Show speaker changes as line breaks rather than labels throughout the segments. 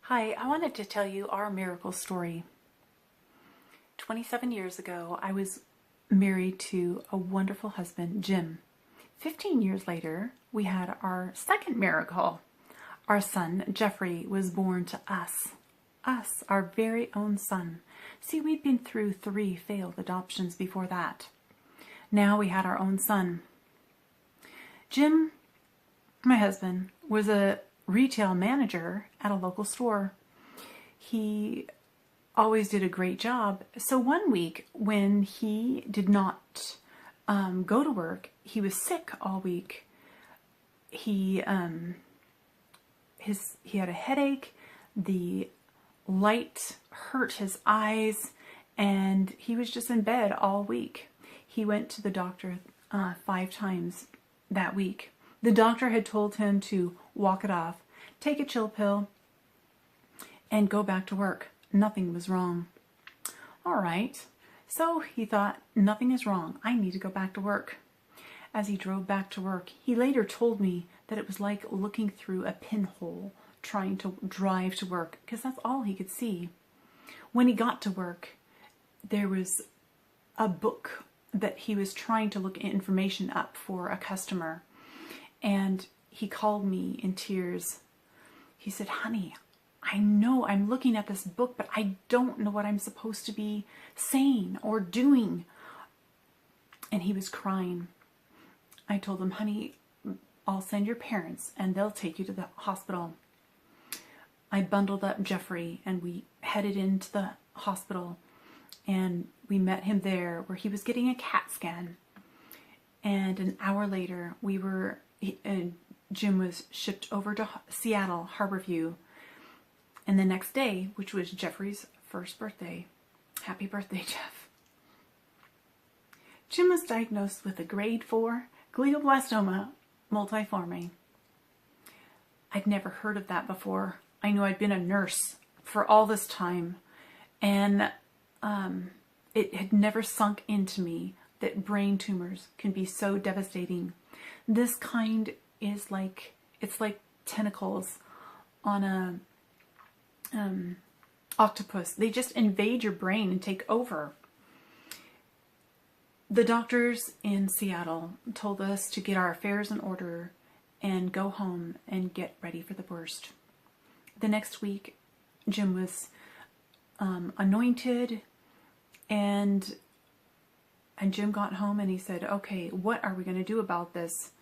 Hi, I wanted to tell you our miracle story. 27 years ago, I was married to a wonderful husband, Jim. 15 years later, we had our second miracle. Our son, Jeffrey, was born to us. Us, our very own son. See, we'd been through 3 failed adoptions before that. Now we had our own son. Jim, my husband, was a retail manager at a local store. He always did a great job. So one week when he did not go to work, he was sick all week. He had a headache. The light hurt his eyes, and he was just in bed all week. He went to the doctor 5 times that week. The doctor had told him to walk it off, take a chill pill, and go back to work. Nothing was wrong. All right. So he thought, nothing is wrong. I need to go back to work. As he drove back to work, he later told me that it was like looking through a pinhole trying to drive to work, because that's all he could see. When he got to work, there was a book that he was trying to look information up for a customer. And he called me in tears. He said, "Honey, I know I'm looking at this book, but I don't know what I'm supposed to be saying or doing." And he was crying. I told him, "Honey, I'll send your parents and they'll take you to the hospital." I bundled up Jeffrey and we headed into the hospital, and we met him there where he was getting a CAT scan. And an hour later, Jim was shipped over to Seattle, Harborview. And the next day, which was Jeffrey's first birthday, happy birthday, Jeff, Jim was diagnosed with a grade 4 glioblastoma multiforme. I'd never heard of that before. I knew I'd been a nurse for all this time, and it had never sunk into me that brain tumors can be so devastating. This kind is it's like tentacles on a octopus. They just invade your brain and take over. The doctors in Seattle told us to get our affairs in order and go home and get ready for the worst. The next week, Jim was anointed, and Jim got home and he said, "Okay, what are we going to do about this?"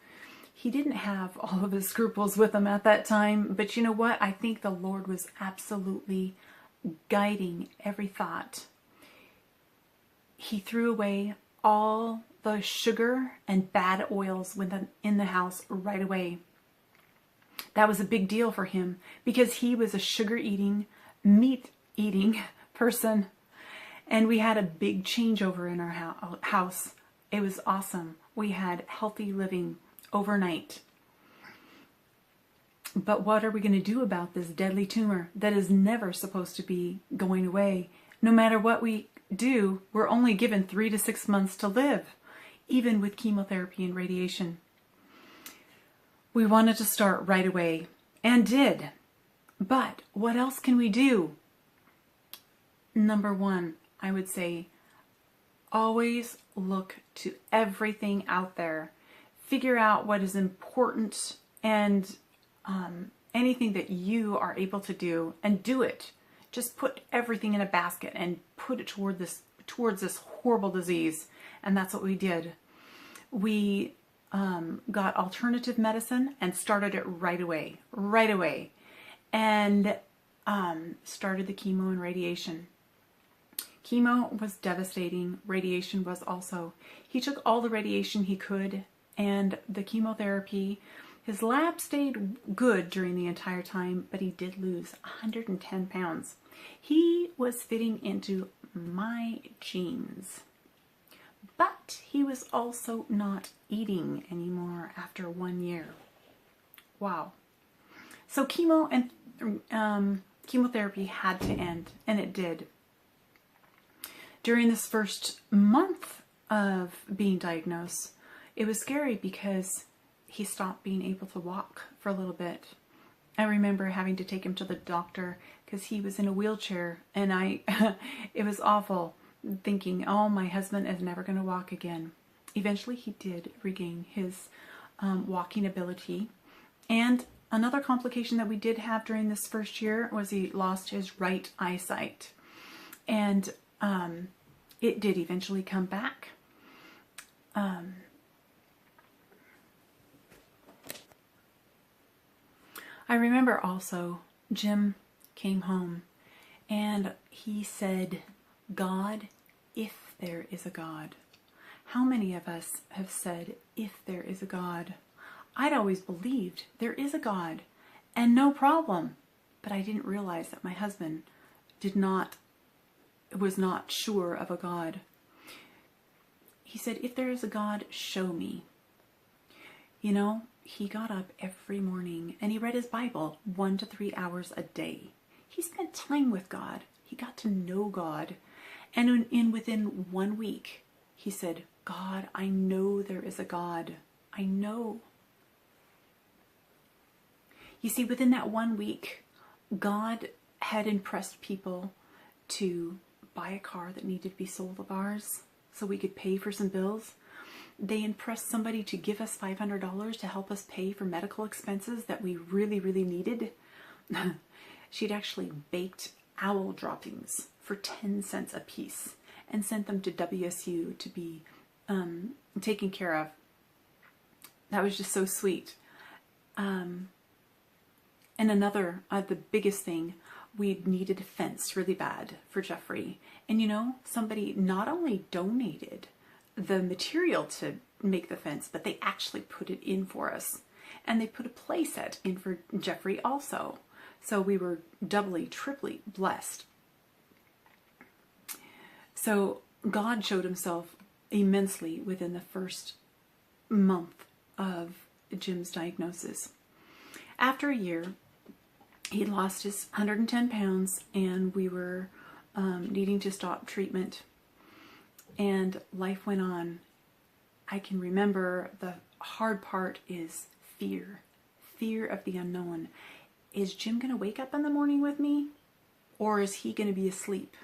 He didn't have all of his scruples with him at that time, but you know what? I think the Lord was absolutely guiding every thought. He threw away all the sugar and bad oils in the house right away. That was a big deal for him because he was a sugar-eating, meat-eating person. And we had a big changeover in our house. It was awesome. We had healthy living overnight. But what are we going to do about this deadly tumor that is never supposed to be going away? No matter what we do, we're only given 3 to 6 months to live, even with chemotherapy and radiation. We wanted to start right away, and did. But what else can we do? Number 1, I would say, always look to everything out there. Figure out what is important, and anything that you are able to do, and do it. Just put everything in a basket and put it towards this horrible disease. And that's what we did. We got alternative medicine and started it right away. And started the chemo and radiation. Chemo was devastating. Radiation was also. He took all the radiation he could, and the chemotherapy. His lab stayed good during the entire time, but he did lose 110 pounds. He was fitting into my genes. But he was also not eating anymore after 1 year. Wow. So chemo and chemotherapy had to end, and it did. During this first month of being diagnosed, it was scary because he stopped being able to walk for a little bit. I remember having to take him to the doctor because he was in a wheelchair, and it was awful thinking, oh, my husband is never going to walk again. Eventually he did regain his walking ability. And another complication that we did have during this first year was he lost his right eyesight. And it did eventually come back. I remember also Jim came home and he said, God, if there is a God. How many of us have said, if there is a God? I'd always believed there is a God and no problem. But I didn't realize that my husband was not sure of a God. He said, if there is a God, show me. You know, he got up every morning and he read his Bible 1 to 3 hours a day. He spent time with God. He got to know God. And within 1 week, he said, God, I know there is a God. I know. You see, within that 1 week, God had impressed people to buy a car that needed to be sold of ours so we could pay for some bills. They impressed somebody to give us $500 to help us pay for medical expenses that we really, really needed. She'd actually baked owl droppings for 10 cents a piece and sent them to WSU to be taken care of. That was just so sweet. And another, the biggest thing, we needed a fence really bad for Jeffrey. And you know, somebody not only donated the material to make the fence, but they actually put it in for us. And they put a play set in for Jeffrey also. So we were doubly, triply blessed. So God showed himself immensely within the first month of Jim's diagnosis. After a year, he lost his 110 pounds and we were needing to stop treatment. And life went on. I can remember the hard part is fear. Fear of the unknown. Is Jim going to wake up in the morning with me? Or is he going to be asleep?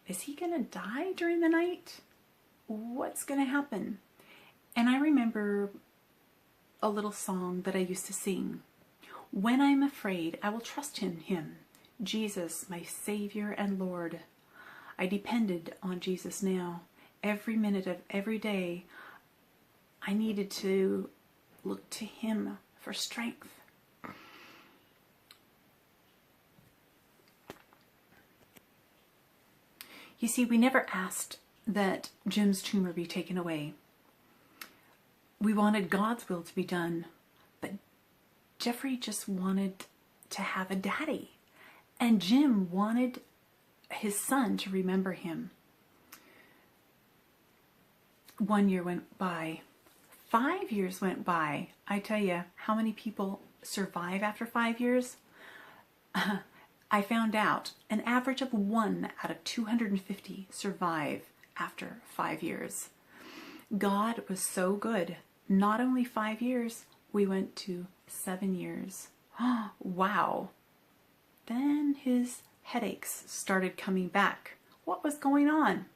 Is he going to die during the night? What's going to happen? And I remember a little song that I used to sing. When I'm afraid, I will trust in him. Jesus, my Savior and Lord. I depended on Jesus now. Every minute of every day, I needed to look to him for strength. You see, we never asked that Jim's tumor be taken away. We wanted God's will to be done, but Jeffrey just wanted to have a daddy, and Jim wanted his son to remember him. 1 year went by. 5 years went by. I tell you, how many people survive after 5 years? I found out an average of 1 out of 250 survive after 5 years. God was so good. Not only 5 years, we went to 7 years. Wow. Then his headaches started coming back. What was going on?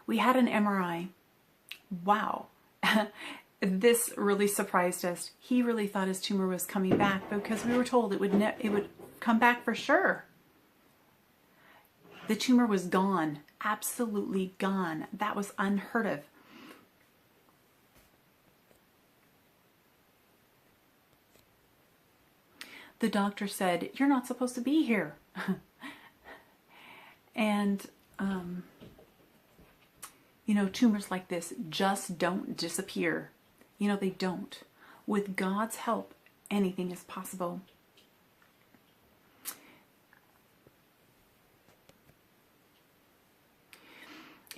We had an MRI. Wow. This really surprised us. He really thought his tumor was coming back because we were told it would come back for sure. The tumor was gone. Absolutely gone. That was unheard of. The doctor said, "You're not supposed to be here." And, you know, tumors like this just don't disappear. You know, they don't. With God's help, anything is possible.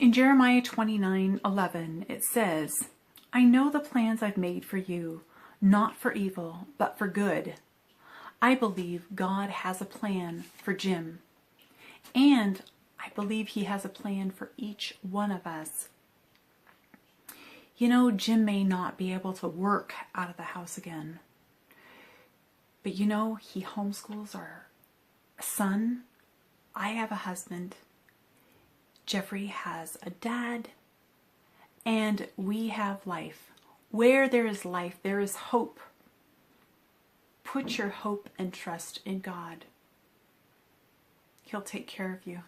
In Jeremiah 29:11, it says, "I know the plans I've made for you, not for evil, but for good." I believe God has a plan for Jim. And I believe he has a plan for each one of us. You know, Jim may not be able to work out of the house again. But you know, he homeschools our son. I have a husband. Jeffrey has a dad. And we have life. Where there is life, there is hope. Put your hope and trust in God. He'll take care of you.